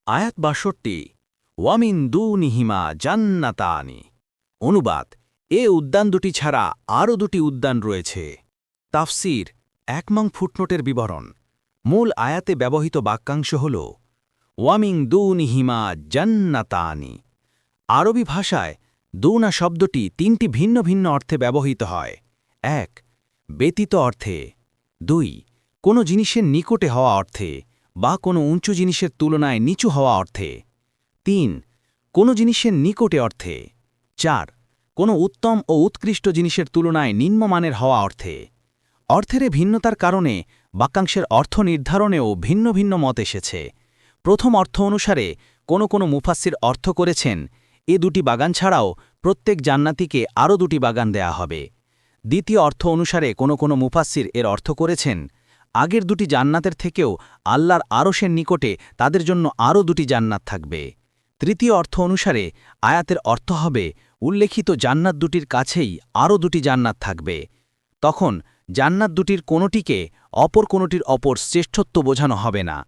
আয়াত ৬২ ওয়ামিন দুনিহিমা জান্নাতানি। অনুবাদ, এ উদ্যান দুটি ছাড়া আরও দুটি উদ্যান রয়েছে। তাফসির ১ নং ফুটনোটের বিবরণ। মূল আয়াতে ব্যবহৃত বাক্যাংশ হল ওয়ামিন দুনিহিমা জান্নাতানি। আরবি ভাষায় দুনা শব্দটি তিনটি ভিন্ন ভিন্ন অর্থে ব্যবহৃত হয়। ১ ব্যতীত অর্থে, ২ কোনো জিনিসের নিকটে হওয়া অর্থে বা কোনো উঁচু জিনিসের তুলনায় নিচু হওয়া অর্থে, ৩ কোনো জিনিসের নিকটে অর্থে, ৪ কোনো উত্তম ও উৎকৃষ্ট জিনিসের তুলনায় নিম্নমানের হওয়া অর্থে। অর্থের ভিন্নতার কারণে বাক্যাংশের অর্থ নির্ধারণেও ভিন্ন ভিন্ন মত এসেছে। প্রথম অর্থ অনুসারে কোনো মুফাসসির অর্থ করেছেন, এ দুটি বাগান ছাড়াও প্রত্যেক জান্নাতীকে আরও দুটি বাগান দেয়া হবে। দ্বিতীয় অর্থ অনুসারে কোনো মুফাসসির এর অর্থ করেছেন, আগের দুটি জান্নাতের থেকেও আল্লাহর আরশের নিকটে তাদের জন্য আরও দুটি জান্নাত থাকবে। তৃতীয় অর্থ অনুসারে আয়াতের অর্থ হবে, উল্লেখিত জান্নাত দুটির কাছেই আরও দুটি জান্নাত থাকবে। তখন জান্নাত দুটির কোনোটিকে অপর কোনোটির অপর শ্রেষ্ঠত্ব বোঝানো হবে না।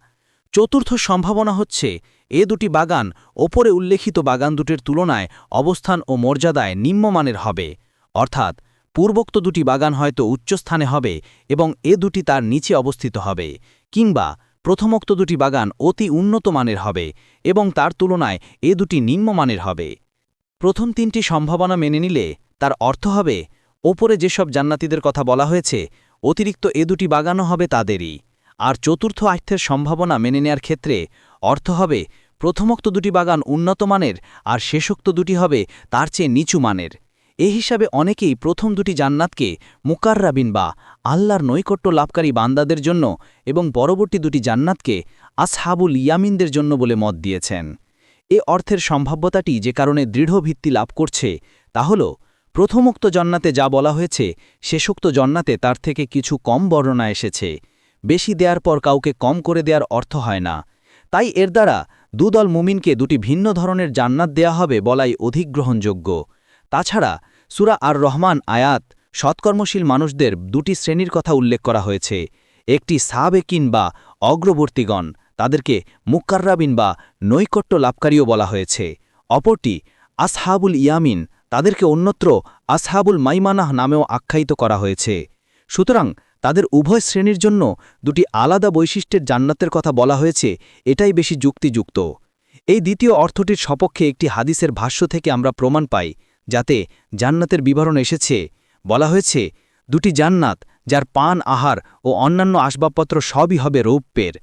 চতুর্থ সম্ভাবনা হচ্ছে, এ দুটি বাগান ওপরে উল্লেখিত বাগান দুটির তুলনায় অবস্থান ও মর্যাদায় নিম্নমানের হবে, অর্থাৎ পূর্বোক্ত দুটি বাগান হয়তো উচ্চস্থানে হবে এবং এ দুটি তার নিচে অবস্থিত হবে, কিংবা প্রথমোক্ত দুটি বাগান অতি উন্নত মানের হবে এবং তার তুলনায় এ দুটি নিম্নমানের হবে। প্রথম তিনটি সম্ভাবনা মেনে নিলে তার অর্থ হবে, ওপরে যেসব জান্নাতীদের কথা বলা হয়েছে অতিরিক্ত এ দুটি বাগানও হবে তাদেরই। আর চতুর্থ অর্থের সম্ভাবনা মেনে নেয়ার ক্ষেত্রে অর্থ হবে, প্রথমোক্ত দুটি বাগান উন্নত মানের আর শেষোক্ত দুটি হবে তার চেয়ে নিচু মানের। এ হিসাবে অনেকেই প্রথম দুটি জান্নাতকে মুকাররাবিন বা আল্লাহর নৈকট্য লাভকারী বান্দাদের জন্য এবং পরবর্তী দুটি জান্নাতকে আসহাবুল ইয়ামিনদের জন্য বলে মত দিয়েছেন। এ অর্থের সম্ভাব্যতাটি যে কারণে দৃঢ় ভিত্তি লাভ করছে তা হল, প্রথমোক্ত জান্নাতে যা বলা হয়েছে শেষোক্ত জান্নাতে তার থেকে কিছু কম বর্ণনা এসেছে। বেশি দেওয়ার পর কাউকে কম করে দেওয়ার অর্থ হয় না। তাই এর দ্বারা দুদল মুমিনকে দুটি ভিন্ন ধরনের জান্নাত দেয়া হবে বলাই অধিক গ্রহণযোগ্য। তাছাড়া সূরা আর রহমান আয়াত সৎকর্মশীল মানুষদের দুটি শ্রেণীর কথা উল্লেখ করা হয়েছে। একটি সাবেকিন বা অগ্রবর্তীগণ, তাদেরকে মুকাররাবিন বা নৈকট্য লাভকারীও বলা হয়েছে। অপরটি আসহাবুল ইয়ামিন, তাদেরকে অন্যত্র আসহাবুল মাইমানাহ নামেও আখ্যায়িত করা হয়েছে। সুতরাং তাদের উভয় শ্রেণীর জন্য দুটি আলাদা বৈশিষ্ট্যের জান্নাতের কথা বলা হয়েছে, এটাই বেশি যুক্তিযুক্ত। এই দ্বিতীয় অর্থটির সপক্ষে একটি হাদিসের ভাষ্য থেকে আমরা প্রমাণ পাই, যাতে জান্নাতের বিবরণ এসেছে। বলা হয়েছে, দুটি জান্নাত যার পান আহার ও অন্যান্য আসবাবপত্র সবই হবে রৌপ্যের,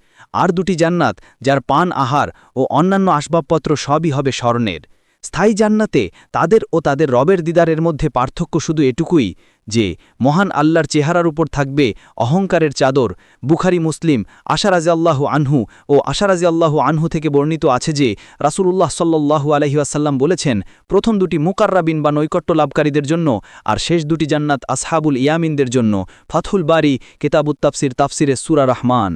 আর দুটি জান্নাত যার পান আহার ও অন্যান্য আসবাবপত্র সবই হবে স্বর্ণের। স্থায়ী জান্নাতে তাদের ও তাদের রবের দিদারের মধ্যে পার্থক্য শুধু এটুকুই যে মহান আল্লাহর চেহারার উপর থাকবে অহংকারের চাদর। বুখারী মুসলিম আশা রাজিয়াল্লাহু আনহু ও আশা রাজিয়াল্লাহু আনহু থেকে বর্ণিত আছে যে রাসূলুল্লাহ সাল্লাল্লাহু আলাইহি ওয়াসাল্লাম বলেছেন, প্রথম দুটি মুকাররাবিন বা নৈকট্য লাভকারীদের জন্য আর শেষ দুটি জান্নাত আসহাবুল ইয়ামিনদের জন্য। ফাথুল বারী, কিতাবুত তাফসির, তাফসিরে সূরা রহমান।